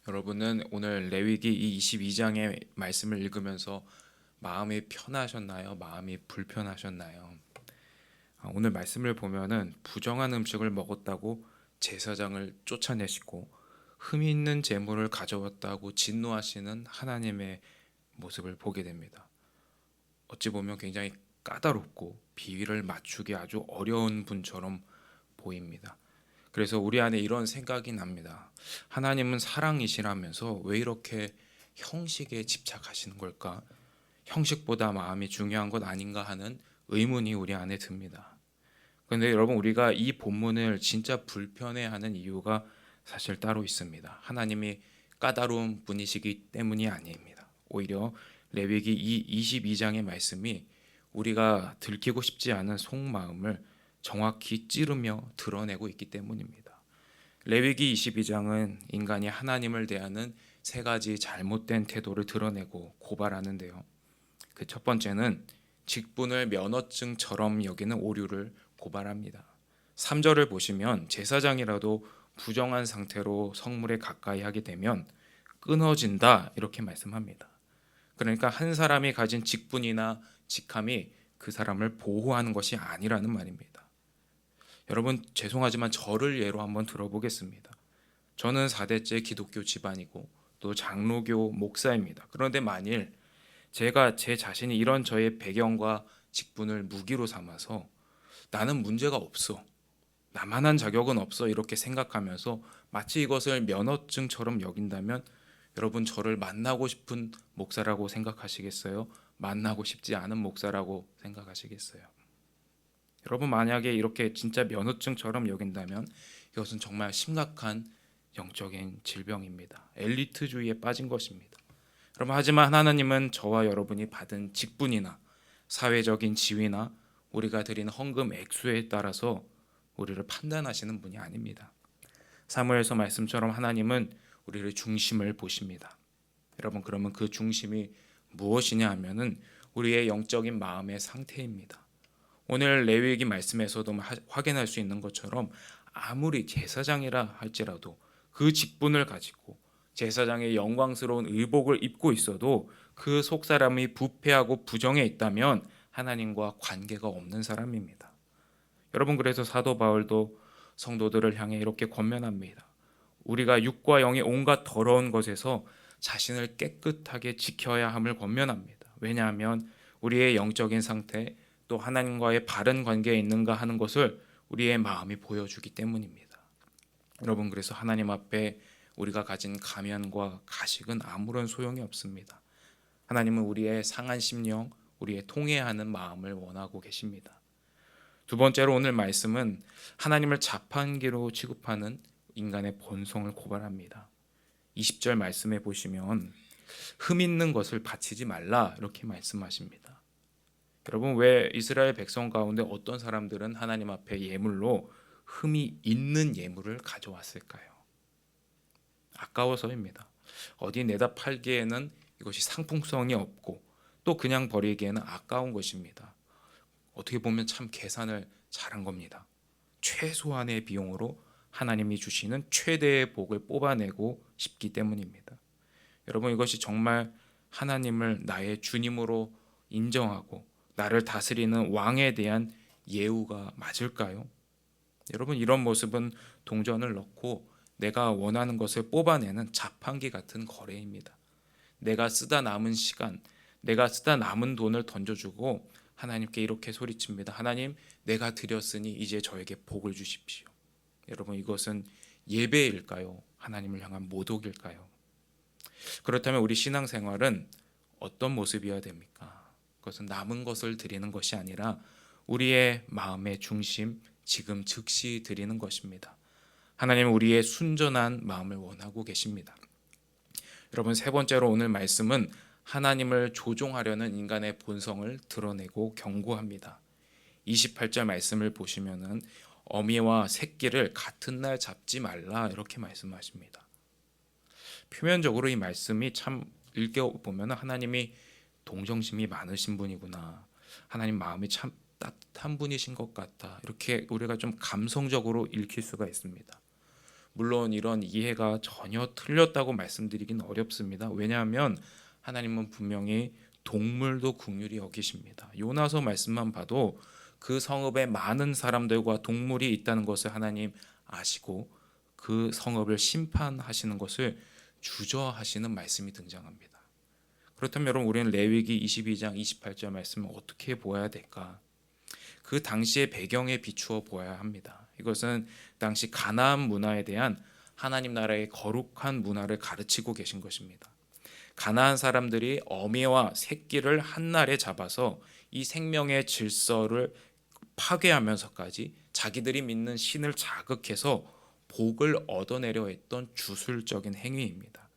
여러분은 오늘 레위기 이 22장의 말씀을 읽으면서 마음이 편하셨나요? 마음이 불편하셨나요? 오늘 말씀을 보면은 부정한 음식을 먹었다고 제사장을 쫓아내시고 흠이 있는 재물을 가져왔다고 진노하시는 하나님의 모습을 보게 됩니다. 어찌 보면 굉장히 까다롭고 비위를 맞추기 아주 어려운 분처럼 보입니다. 그래서 우리 안에 이런 생각이 납니다. 하나님은 사랑이시라면서 왜 이렇게 형식에 집착하시는 걸까? 형식보다 마음이 중요한 것 아닌가 하는 의문이 우리 안에 듭니다. 그런데 여러분, 우리가 이 본문을 진짜 불편해하는 이유가 사실 따로 있습니다. 하나님이 까다로운 분이시기 때문이 아닙니다. 오히려 레위기 이 22장의 말씀이 우리가 들키고 싶지 않은 속마음을 정확히 찌르며 드러내고 있기 때문입니다. 레위기 22장은 인간이 하나님을 대하는 세 가지 잘못된 태도를 드러내고 고발하는데요. 그 첫 번째는 직분을 면허증처럼 여기는 오류를 고발합니다. 3절을 보시면 제사장이라도 부정한 상태로 성물에 가까이 하게 되면 끊어진다 이렇게 말씀합니다. 그러니까 한 사람이 가진 직분이나 직함이 그 사람을 보호하는 것이 아니라는 말입니다. 여러분, 죄송하지만 저를 예로 한번 들어보겠습니다. 저는 4대째 기독교 집안이고 또 장로교 목사입니다. 그런데 만일 제가 제 자신이 이런 저의 배경과 직분을 무기로 삼아서 나는 문제가 없어, 나만한 자격은 없어 이렇게 생각하면서 마치 이것을 면허증처럼 여긴다면 여러분, 저를 만나고 싶은 목사라고 생각하시겠어요? 만나고 싶지 않은 목사라고 생각하시겠어요? 여러분, 만약에 이렇게 진짜 면허증처럼 여긴다면 이것은 정말 심각한 영적인 질병입니다. 엘리트주의에 빠진 것입니다. 여러분, 하지만 하나님은 저와 여러분이 받은 직분이나 사회적인 지위나 우리가 드린 헌금 액수에 따라서 우리를 판단하시는 분이 아닙니다. 사무엘서 말씀처럼 하나님은 우리를 중심을 보십니다. 여러분, 그러면 그 중심이 무엇이냐 하면은 우리의 영적인 마음의 상태입니다. 오늘 레위기 말씀에서도 확인할 수 있는 것처럼 아무리 제사장이라 할지라도 그 직분을 가지고 제사장의 영광스러운 의복을 입고 있어도 그 속사람이 부패하고 부정해 있다면 하나님과 관계가 없는 사람입니다. 여러분, 그래서 사도 바울도 성도들을 향해 이렇게 권면합니다. 우리가 육과 영의 온갖 더러운 것에서 자신을 깨끗하게 지켜야 함을 권면합니다. 왜냐하면 우리의 영적인 상태, 또 하나님과의 바른 관계에 있는가 하는 것을 우리의 마음이 보여주기 때문입니다. 여러분, 그래서 하나님 앞에 우리가 가진 가면과 가식은 아무런 소용이 없습니다. 하나님은 우리의 상한 심령, 우리의 통회하는 마음을 원하고 계십니다. 두 번째로 오늘 말씀은 하나님을 자판기로 취급하는 인간의 본성을 고발합니다. 20절 말씀에 보시면 흠 있는 것을 바치지 말라 이렇게 말씀하십니다. 여러분, 왜 이스라엘 백성 가운데 어떤 사람들은 하나님 앞에 예물로 흠이 있는 예물을 가져왔을까요? 아까워서입니다. 어디 내다 팔기에는 이것이 상품성이 없고 또 그냥 버리기에는 아까운 것입니다. 어떻게 보면 참 계산을 잘한 겁니다. 최소한의 비용으로 하나님이 주시는 최대의 복을 뽑아내고 싶기 때문입니다. 여러분, 이것이 정말 하나님을 나의 주님으로 인정하고 나를 다스리는 왕에 대한 예우가 맞을까요? 여러분, 이런 모습은 동전을 넣고 내가 원하는 것을 뽑아내는 자판기 같은 거래입니다. 내가 쓰다 남은 시간, 내가 쓰다 남은 돈을 던져주고 하나님께 이렇게 소리칩니다. 하나님, 내가 드렸으니 이제 저에게 복을 주십시오. 여러분, 이것은 예배일까요? 하나님을 향한 모독일까요? 그렇다면 우리 신앙생활은 어떤 모습이어야 됩니까? 그것은 남은 것을 드리는 것이 아니라 우리의 마음의 중심, 지금 즉시 드리는 것입니다. 하나님은 우리의 순전한 마음을 원하고 계십니다. 여러분, 세 번째로 오늘 말씀은 하나님을 조종하려는 인간의 본성을 드러내고 경고합니다. 28절 말씀을 보시면은 어미와 새끼를 같은 날 잡지 말라 이렇게 말씀하십니다. 표면적으로 이 말씀이 참 읽어보면 하나님이 동정심이 많으신 분이구나, 하나님 마음이 참 따뜻한 분이신 것 같다, 이렇게 우리가 좀 감성적으로 읽힐 수가 있습니다. 물론 이런 이해가 전혀 틀렸다고 말씀드리긴 어렵습니다. 왜냐하면 하나님은 분명히 동물도 긍휼히 여기십니다. 요나서 말씀만 봐도 그 성읍에 많은 사람들과 동물이 있다는 것을 하나님 아시고 그 성읍을 심판하시는 것을 주저하시는 말씀이 등장합니다. 그렇다면 여러분, 우리는 레위기 22장 28절 말씀을 어떻게 보아야 될까? 그 당시의 배경에 비추어 보아야 합니다. 이것은 당시 가나안 문화에 대한 하나님 나라의 거룩한 문화를 가르치고 계신 것입니다. 가나안 사람들이 어미와 새끼를 한 날에 잡아서 이 생명의 질서를 파괴하면서까지 자기들이 믿는 신을 자극해서 복을 얻어내려 했던 주술적인 행위입니다.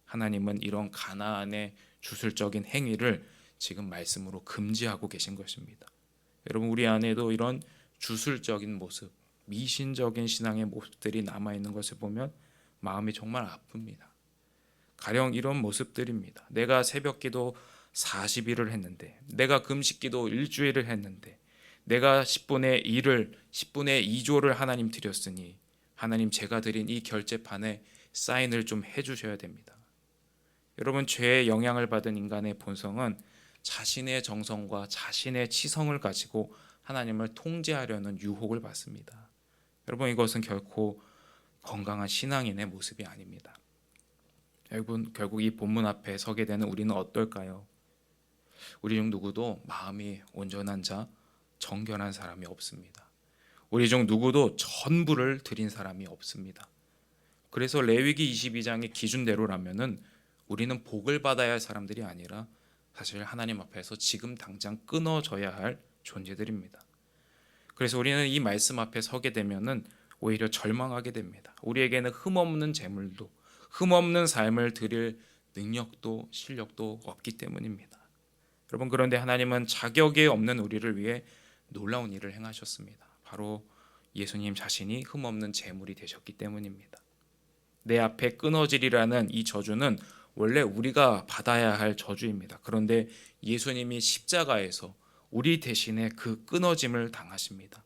하나님은 이런 가나안의 주술적인 행위를 지금 말씀으로 금지하고 계신 것입니다. 여러분, 우리 안에도 이런 주술적인 모습, 미신적인 신앙의 모습들이 남아있는 것을 보면 마음이 정말 아픕니다. 가령 이런 모습들입니다. 내가 새벽기도 40일을 했는데, 내가 금식기도 일주일을 했는데, 내가 10분의 1을 10분의 2조를 하나님 드렸으니 하나님, 제가 드린 이 결제판에 사인을 좀 해주셔야 됩니다. 여러분, 죄의 영향을 받은 인간의 본성은 자신의 정성과 자신의 치성을 가지고 하나님을 통제하려는 유혹을 받습니다. 여러분, 이것은 결코 건강한 신앙인의 모습이 아닙니다. 여러분, 결국 이 본문 앞에 서게 되는 우리는 어떨까요? 우리 중 누구도 마음이 온전한 자, 정결한 사람이 없습니다. 우리 중 누구도 전부를 드린 사람이 없습니다. 그래서 레위기 22장의 기준대로라면은 우리는 복을 받아야 할 사람들이 아니라 사실 하나님 앞에서 지금 당장 끊어져야 할 존재들입니다. 그래서 우리는 이 말씀 앞에 서게 되면은 오히려 절망하게 됩니다. 우리에게는 흠없는 재물도, 흠없는 삶을 드릴 능력도 실력도 없기 때문입니다. 여러분, 그런데 하나님은 자격이 없는 우리를 위해 놀라운 일을 행하셨습니다. 바로 예수님 자신이 흠없는 재물이 되셨기 때문입니다. 내 앞에 끊어지리라는 이 저주는 원래 우리가 받아야 할 저주입니다. 그런데 예수님이 십자가에서 우리 대신에 그 끊어짐을 당하십니다.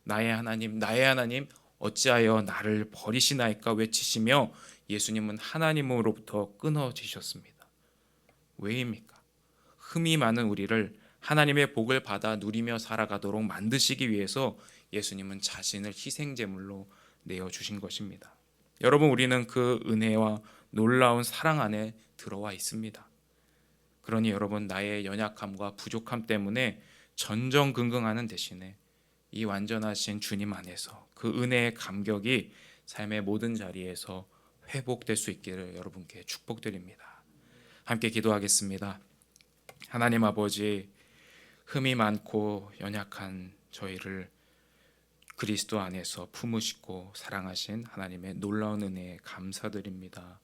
나의 하나님, 나의 하나님, 어찌하여 나를 버리시나이까 외치시며 예수님은 하나님으로부터 끊어지셨습니다. 왜입니까? 흠이 많은 우리를 하나님의 복을 받아 누리며 살아가도록 만드시기 위해서 예수님은 자신을 희생제물로 내어주신 것입니다. 여러분, 우리는 그 은혜와 놀라운 사랑 안에 들어와 있습니다. 그러니 여러분, 나의 연약함과 부족함 때문에 전전긍긍하는 대신에 이 완전하신 주님 안에서 그 은혜의 감격이 삶의 모든 자리에서 회복될 수 있기를 여러분께 축복드립니다. 함께 기도하겠습니다. 하나님 아버지, 흠이 많고 연약한 저희를 그리스도 안에서 품으시고 사랑하신 하나님의 놀라운 은혜에 감사드립니다.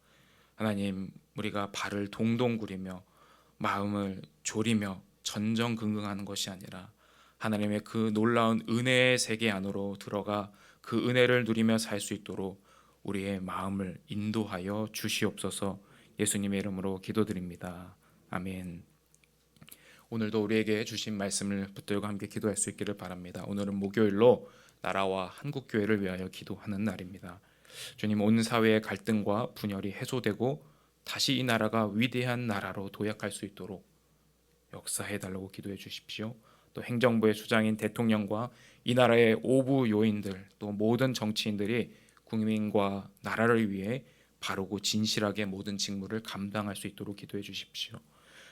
하나님, 우리가 발을 동동 구리며 마음을 졸이며 전전긍긍하는 것이 아니라 하나님의 그 놀라운 은혜의 세계 안으로 들어가 그 은혜를 누리며 살 수 있도록 우리의 마음을 인도하여 주시옵소서. 예수님의 이름으로 기도드립니다. 아멘. 오늘도 우리에게 주신 말씀을 붙들고 함께 기도할 수 있기를 바랍니다. 오늘은 목요일로 나라와 한국교회를 위하여 기도하는 날입니다. 주님, 온 사회의 갈등과 분열이 해소되고 다시 이 나라가 위대한 나라로 도약할 수 있도록 역사해달라고 기도해 주십시오. 또 행정부의 수장인 대통령과 이 나라의 오부 요인들, 또 모든 정치인들이 국민과 나라를 위해 바르고 진실하게 모든 직무를 감당할 수 있도록 기도해 주십시오.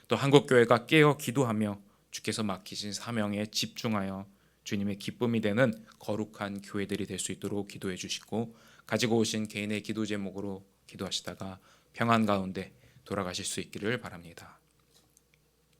또 한국교회가 깨어 기도하며 주께서 맡기신 사명에 집중하여 주님의 기쁨이 되는 거룩한 교회들이 될 수 있도록 기도해 주시고, 가지고 오신 개인의 기도 제목으로 기도하시다가 평안 가운데 돌아가실 수 있기를 바랍니다.